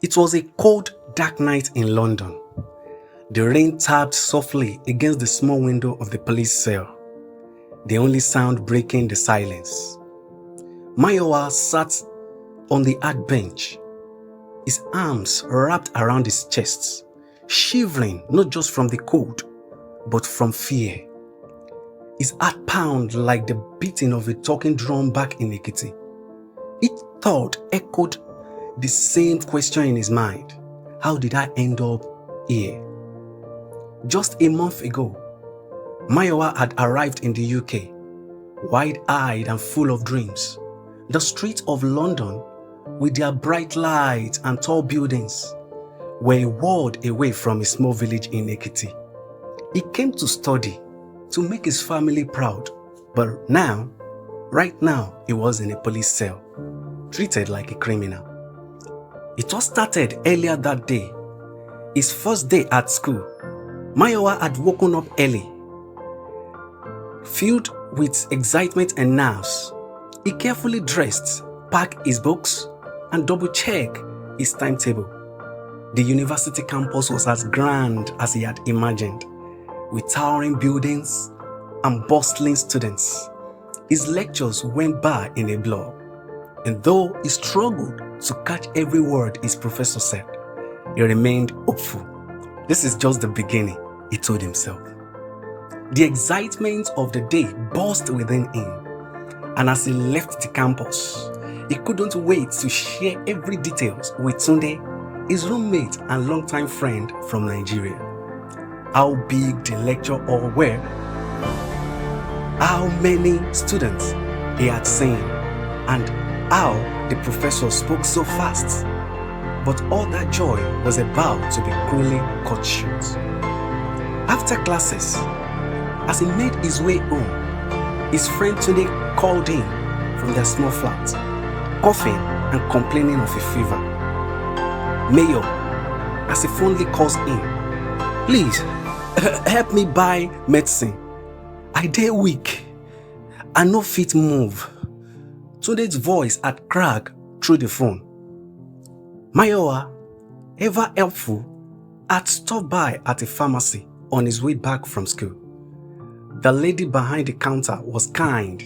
It was a cold, dark night in London. The rain tapped softly against the small window of the police cell, the only sound breaking the silence. Mayowa sat on the hard bench, his arms wrapped around his chest, shivering not just from the cold, but from fear. His heart pounded like the beating of a talking drum back in Ekiti. Each thought echoed the same question in his mind. How did I end up here? Just a month ago, Mayowa had arrived in the UK, wide-eyed and full of dreams. The streets of London, with their bright lights and tall buildings, were a world away from his small village in Ekiti. He came to study, to make his family proud, but right now, he was in a police cell, treated like a criminal. It all started earlier that day, his first day at school. Mayowa had woken up early, filled with excitement and nerves. He carefully dressed, packed his books, and double-checked his timetable. The university campus was as grand as he had imagined, with towering buildings and bustling students. His lectures went by in a blur, and though he struggled to catch every word his professor said, he remained hopeful. This is just the beginning, he told himself. The excitement of the day burst within him, and as he left the campus, he couldn't wait to share every detail with Tunde, his roommate and longtime friend from Nigeria. How big the lecture hall were, how many students he had seen, and how the professor spoke so fast. But all that joy was about to be cruelly cut short. After classes, as he made his way home, his friend Tunde called him from their small flat, coughing and complaining of a fever. Mayor, as he fondly calls him, please help me buy medicine. I dey weak. I no fit move. Tunde's voice had cracked through the phone. Mayowa, ever helpful, had stopped by at a pharmacy on his way back from school. The lady behind the counter was kind,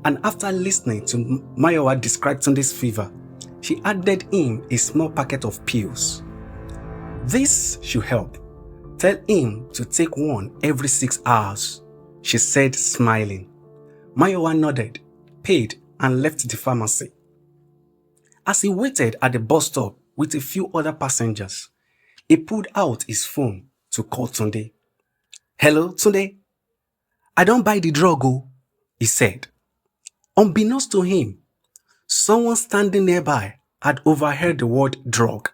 and after listening to Mayowa describe Tunde's fever, she added him a small packet of pills. This should help. Tell him to take one every 6 hours, she said, smiling. Mayowa nodded, paid, and left the pharmacy. As he waited at the bus stop with a few other passengers, he pulled out his phone to call Tunde. Hello, Tunde. I don't buy the drug, he said. Unbeknownst to him, someone standing nearby had overheard the word drug,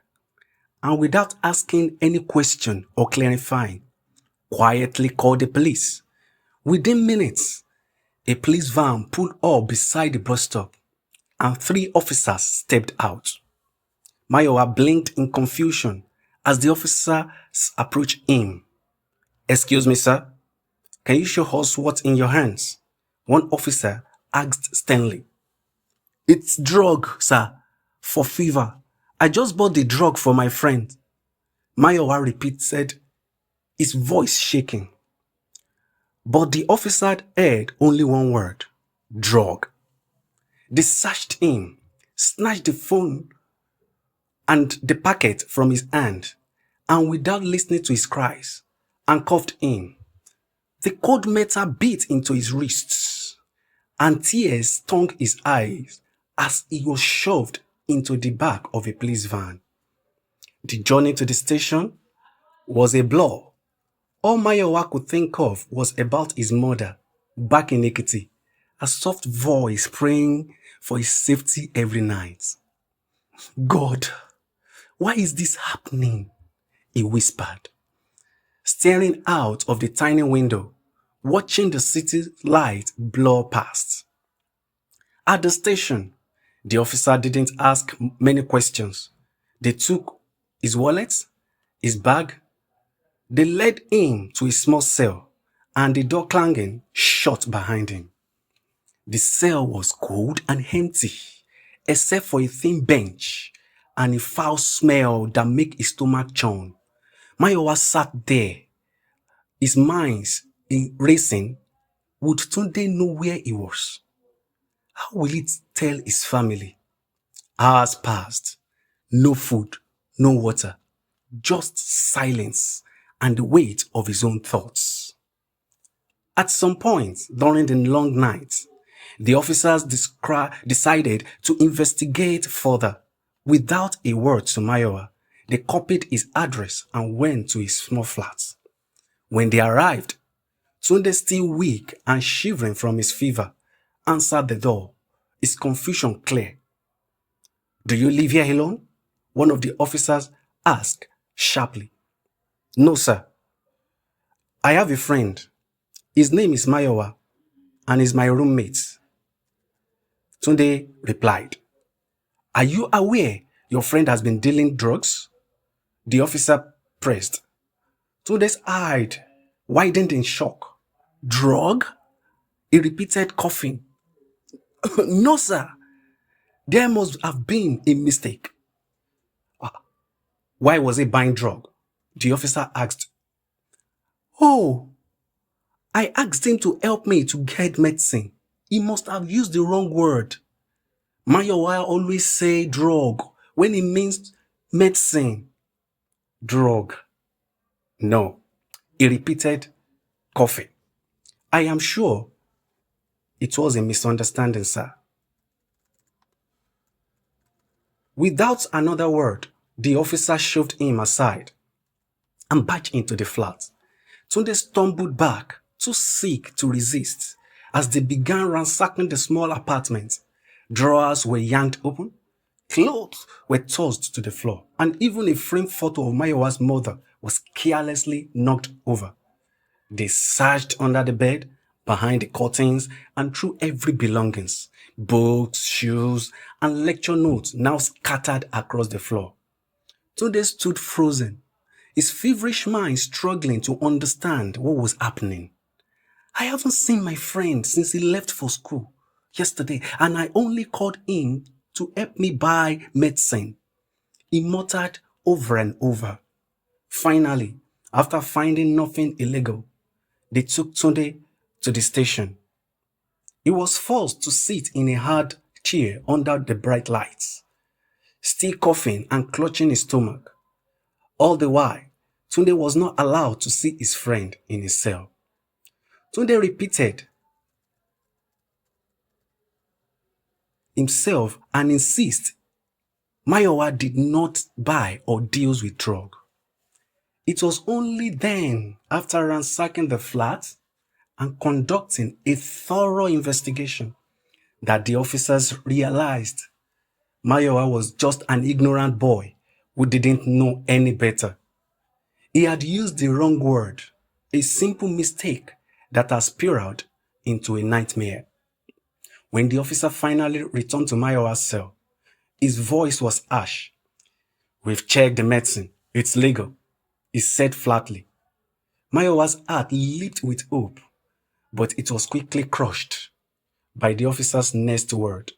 and without asking any question or clarifying, quietly called the police. Within minutes, a police van pulled up beside the bus stop, and 3 officers stepped out. Mayowa blinked in confusion as the officers approached him. Excuse me, sir. Can you show us what's in your hands? One officer asked sternly. It's drug, sir, for fever. I just bought the drug for my friend. Mayowa repeated, his voice shaking. But the officer had heard only one word, drug. They searched him, snatched the phone and the packet from his hand, and without listening to his cries, handcuffed him. The cold metal beat into his wrists, and tears stung his eyes as he was shoved into the back of a police van. The journey to the station was a blur. All Mayowa could think of was about his mother, back in Ekiti, a soft voice praying for his safety every night. God, why is this happening? He whispered, staring out of the tiny window, watching the city light blur past. At the station, the officer didn't ask many questions. They took his wallet, his bag. They led him to a small cell, and the door clanging shut behind him. The cell was cold and empty, except for a thin bench and a foul smell that make his stomach churn. Mayowa sat there, his mind in racing. Would Tunde know where he was? How will he tell his family? Hours passed. No food, no water, just silence and the weight of his own thoughts. At some point during the long night, the officers decided to investigate further. Without a word to Mayowa, they copied his address and went to his small flat. When they arrived, Tunde, still weak and shivering from his fever, answered the door, his confusion clear. "Do you live here alone?" one of the officers asked sharply. "No, sir. I have a friend. His name is Mayowa and is my roommate," Tunde replied. "Are you aware your friend has been dealing drugs?" the officer pressed. Tunde's eyes widened in shock. "Drug?" he repeated, coughing. "No, sir. There must have been a mistake." "Why was he buying drug?" the officer asked. "Oh, I asked him to help me to get medicine. He must have used the wrong word. Mayowa always say drug when he means medicine." "Drug? No," he repeated, coughing. "I am sure it was a misunderstanding, sir." Without another word, the officer shoved him aside and barged into the flat. Tunde stumbled back, too sick to resist, as they began ransacking the small apartment. Drawers were yanked open, clothes were tossed to the floor, and even a framed photo of Mayowa's mother was carelessly knocked over. They searched under the bed, behind the curtains, and through every belongings. Books, shoes, and lecture notes now scattered across the floor. Tunde stood frozen, his feverish mind struggling to understand what was happening. "I haven't seen my friend since he left for school yesterday, and I only called in to help me buy medicine," he muttered over and over. Finally, after finding nothing illegal, they took Tunde to the station. He was forced to sit in a hard chair under the bright lights, still coughing and clutching his stomach. All the while, Tunde was not allowed to see his friend in his cell. Tunde repeated himself and insisted Mayowa did not buy or deals with drug. It was only then, after ransacking the flat and conducting a thorough investigation, that the officers realized Mayowa was just an ignorant boy who didn't know any better. He had used the wrong word, a simple mistake that had spiraled into a nightmare. When the officer finally returned to Mayowa's cell, his voice was harsh. "We've checked the medicine. It's legal," he said flatly. Mayowa's heart leaped with hope, but it was quickly crushed by the officer's next word.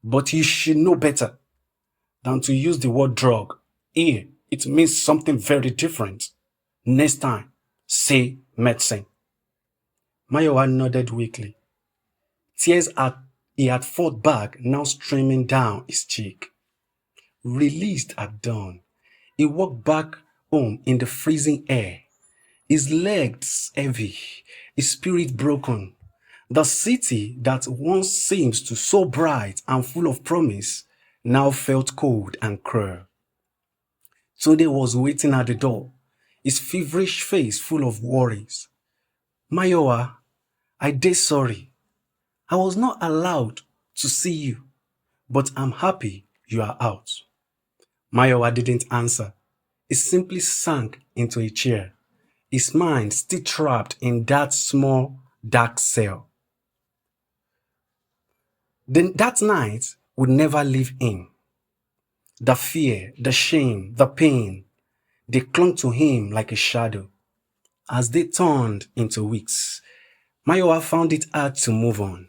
"But you should know better than to use the word drug. Here, it means something very different. Next time, say medicine." Mayowa nodded weakly. Tears he had fought back now streaming down his cheek. Released at dawn, he walked back home in the freezing air, his legs heavy, his spirit broken. The city that once seemed so bright and full of promise now felt cold and cruel. Tunde was waiting at the door, his feverish face full of worries. "Mayowa, I dey sorry. I was not allowed to see you, but I'm happy you are out." Mayowa didn't answer. He simply sank into a chair, his mind still trapped in that small, dark cell. Then that night would never leave him. The fear, the shame, the pain, they clung to him like a shadow. As they turned into weeks, Mayowa found it hard to move on.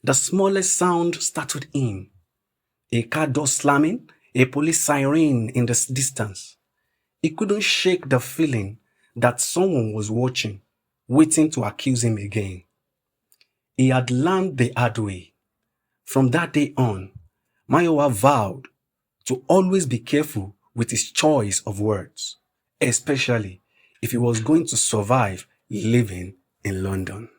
The smallest sound startled him. A car door slamming, a police siren in the distance. He couldn't shake the feeling that someone was watching, waiting to accuse him again. He had learned the hard way. From that day on, Mayowa vowed to always be careful with his choice of words, especially if he was going to survive living in London.